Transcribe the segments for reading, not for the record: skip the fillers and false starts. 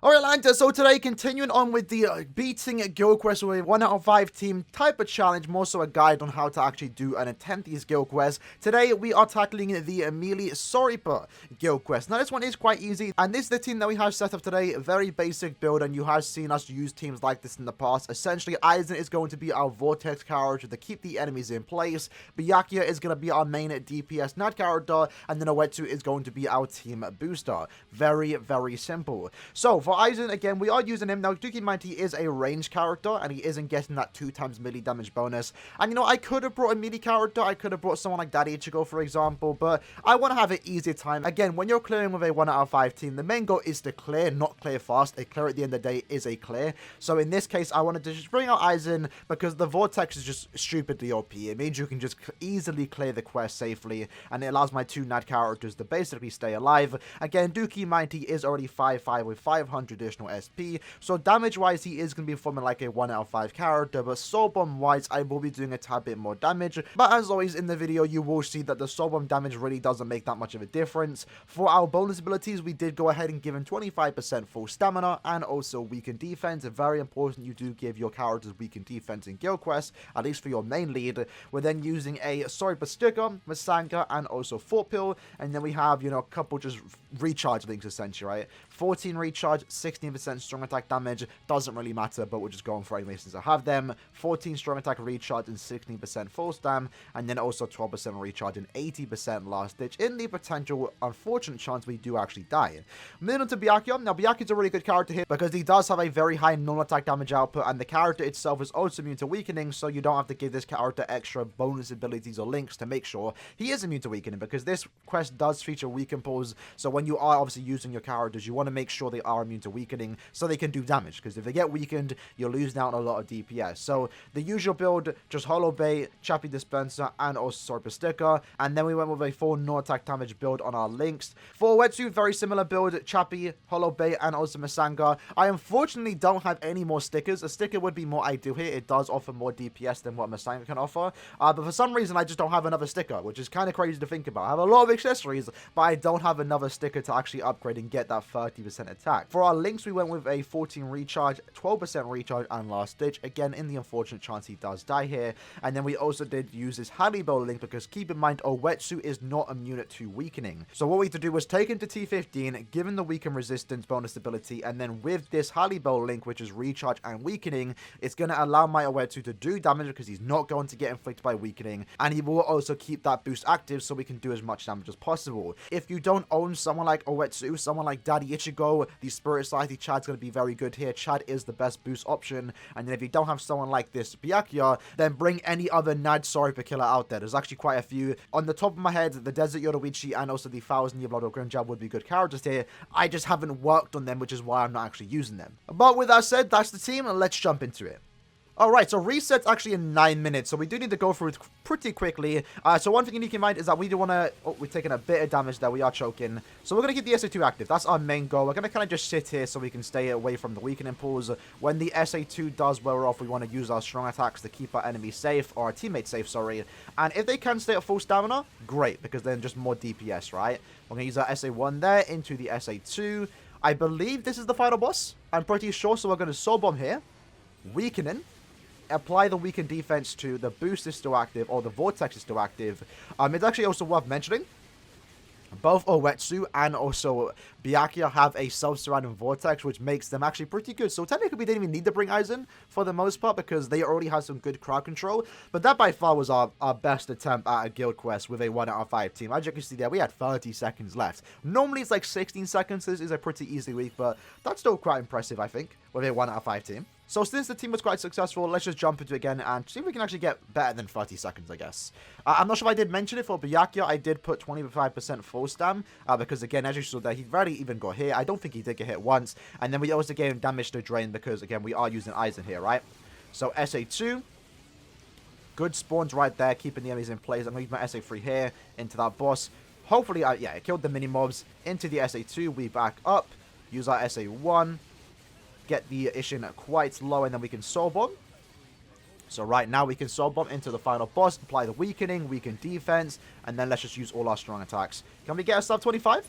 Alright, Lanta, so today, continuing on with the beating guild quest with a 1 out of 5 team type of challenge, more so a guide on how to actually do and attempt these guild quests. Today, we are tackling the Melee REAPER guild quest. Now, this one is quite easy, and this is the team that we have set up today. Very basic build, and you have seen us use teams like this in the past. Essentially, Aizen is going to be our Vortex character to keep the enemies in place. Byakuya is going to be our main DPS Nat character, and then Owetsu is going to be our team booster. Very, very simple. So, for Aizen, again, we are using him. Now, do keep in mind, he is a range character, and he isn't getting that 2x melee damage bonus. And, you know, I could have brought a melee character. I could have brought someone like Daddy Ichigo, for example, but I want to have an easier time. Again, when you're clearing with a 1 out of 5 team, the main goal is to clear, not clear fast. A clear at the end of the day is a clear. So, in this case, I wanted to just bring out Aizen because the Vortex is just stupidly OP. It means you can just easily clear the quest safely, and it allows my 2 Nat characters to basically stay alive. Again, do keep in mind, he is already 5-5 with 500 additional SP, so damage-wise, he is going to be performing like a 1 out of 5 character, but soul bomb-wise, I will be doing a tad bit more damage. But as always in the video, you will see that the soul bomb damage really doesn't make that much of a difference. For our bonus abilities, we did go ahead and give him 25% full stamina, and also weakened defense. Very important, you do give your characters weakened defense in guild quests, at least for your main lead. We're then using a Sorry Sticker, Masanga, and also Fort Pill, and then we have, you know, a couple just recharge links essentially, right? 14 recharge, 16% strong attack damage, doesn't really matter, but we're just going for anyway since I have them. 14 strong attack recharge and 16% full stam, and then also 12% recharge and 80% last ditch in the potential unfortunate chance we do actually die. Moving on to Byakuya. Now, Byakuya's a really good character here because he does have a very high non-attack damage output, and the character itself is also immune to weakening, so you don't have to give this character extra bonus abilities or links to make sure he is immune to weakening, because this quest does feature weaken pulls, so when you are obviously using your characters, you want to make sure they are immune to weakening so they can do damage, because if they get weakened, you're losing out on a lot of DPS. So the usual build, just Hollow Bait, Chappy Dispenser, and also Sword Sticker, and then we went with a full no-attack damage build on our links. For Owetsu, very similar build, Chappy, Hollow Bait, and also Masanga. I unfortunately don't have any more stickers. A sticker would be more ideal here. It does offer more DPS than what Masanga can offer, but for some reason, I just don't have another sticker, which is kind of crazy to think about. I have a lot of accessories, but I don't have another sticker to actually upgrade and get that 30% attack. For our links, we went with a 14 recharge, 12% recharge, and last ditch. Again, in the unfortunate chance he does die here. And then we also did use this Halibo link because keep in mind, Owetsu is not immune to weakening. So what we had to do was take him to T15, give him the weaken resistance bonus ability, and then with this Halibo link, which is recharge and weakening, it's going to allow my Owetsu to do damage because he's not going to get inflicted by weakening, and he will also keep that boost active so we can do as much damage as possible. If you don't own someone like Owetsu, someone like Daddy Ichigo, the Spirit Society Chad's going to be very good here. Chad is the best boost option, and then if you don't have someone like this Byakuya, then bring any other Nad Sorry killer out there. There's actually quite a few. On the top of my head, the Desert Yoruichi and also the 1000 Year Blood of Grimjow would be good characters here. I just haven't worked on them, which is why I'm not actually using them. But with that said, that's the team, and let's jump into it. Alright, so reset's actually in 9 minutes, so we do need to go through it pretty quickly. So one thing you need to keep in mind is that we do want to... Oh, we're taking a bit of damage there. We are choking. So we're going to keep the SA2 active. That's our main goal. We're going to kind of just sit here so we can stay away from the weakening pools. When the SA2 does wear off, we want to use our strong attacks to keep our enemies safe, or our teammates safe, sorry. And if they can stay at full stamina, great, because then just more DPS, right? We're going to use our SA1 there into the SA2. I believe this is the final boss. I'm pretty sure, so we're going to soul bomb here. Weakening. Apply the weakened defense to the boost is still active, or the vortex is still active. It's actually also worth mentioning, both Owetsu and also Byakuya have a self-surrounding vortex, which makes them actually pretty good. So technically, we didn't even need to bring Aizen for the most part because they already have some good crowd control. But that by far was our best attempt at a guild quest with a 1 out of 5 team. As you can see there, we had 30 seconds left. Normally, it's like 16 seconds. This is a pretty easy week, but that's still quite impressive, I think, with a 1 out of 5 team. So since the team was quite successful, let's just jump into it again and see if we can actually get better than 30 seconds, I guess. I'm not sure if I did mention it for Byakuya. I did put 25% full stam because, again, as you saw there, he rarely even got hit. I don't think he did get hit once. And then we also gave him damage to drain because, again, we are using Aizen here, right? So SA2. Good spawns right there, keeping the enemies in place. I'm going to use my SA3 here into that boss. Hopefully, yeah, it killed the mini-mobs. Into the SA2, we back up. Use our SA1. Get the Ishin quite low, and then we can soul bomb. So right now we can soul bomb into the final boss, apply the weakening, weaken defense, and then let's just use all our strong attacks. Can we get a sub 25?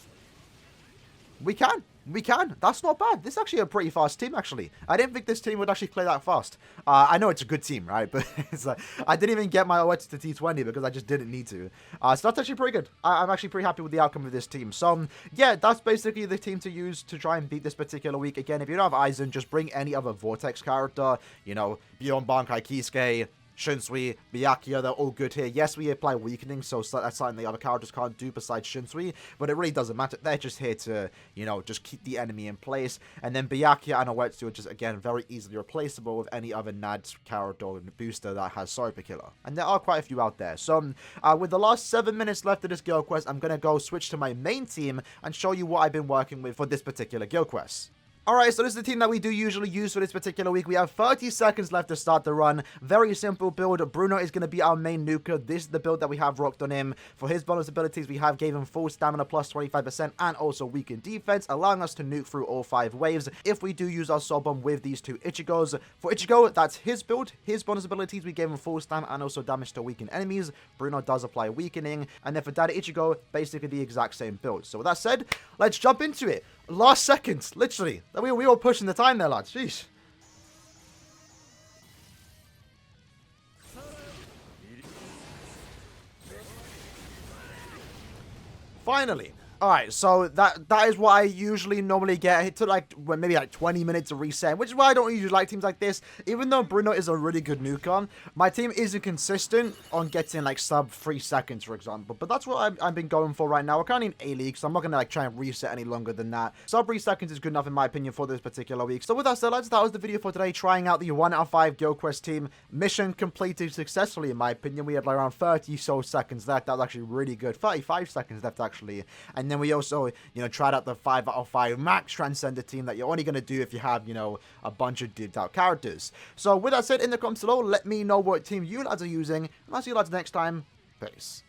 We can. We can. That's not bad. This is actually a pretty fast team, actually. I didn't think this team would actually play that fast. I know it's a good team, right? But it's like, I didn't even get my OX to T20 because I just didn't need to. So that's actually pretty good. I'm actually pretty happy with the outcome of this team. So, yeah, that's basically the team to use to try and beat this particular week. Again, if you don't have Aizen, just bring any other Vortex character. You know, Beyond Bankai Kisuke, Shunsui, Byakuya, they're all good here. Yes, we apply weakening, so that's something the other characters can't do besides Shunsui, but it really doesn't matter. They're just here to, you know, just keep the enemy in place. And then Byakuya and Owetsu are just, again, very easily replaceable with any other NAD character or booster that has Super Killer. And there are quite a few out there. So, with the last 7 minutes left of this guild quest, I'm going to go switch to my main team and show you what I've been working with for this particular guild quest. Alright, so this is the team that we do usually use for this particular week. We have 30 seconds left to start the run. Very simple build. Bruno is going to be our main nuker. This is the build that we have rocked on him. For his bonus abilities, we have gave him full stamina plus 25% and also weakened defense, allowing us to nuke through all 5 waves if we do use our soul bomb with these 2 Ichigos. For Ichigo, that's his build. His bonus abilities, we gave him full stamina and also damage to weaken enemies. Bruno does apply weakening. And then for Daddy Ichigo, basically the exact same build. So with that said, let's jump into it. Last seconds, literally. We were pushing the time there, lads. Jeez. Finally. Alright, so that is what I usually normally get. It took like maybe like 20 minutes to reset, which is why I don't usually like teams like this. Even though Bruno is a really good nuke, my team isn't consistent on getting like sub 3 seconds, for example. But that's what I've been going for right now. We're currently in A-League, so I'm not going to like try and reset any longer than that. Sub 3 seconds is good enough in my opinion for this particular week. So with that said, lads, that was the video for today, trying out the 1 out of 5 guild quest team. Mission completed successfully in my opinion. We had like around 30 so seconds left. That was actually really good. 35 seconds left actually. And then we also, you know, tried out the 5 out of 5 max transcender team that you're only going to do if you have, you know, a bunch of dipped out characters. So with that said, in the comments below, let me know what team you lads are using, and I'll see you lads next time. Peace.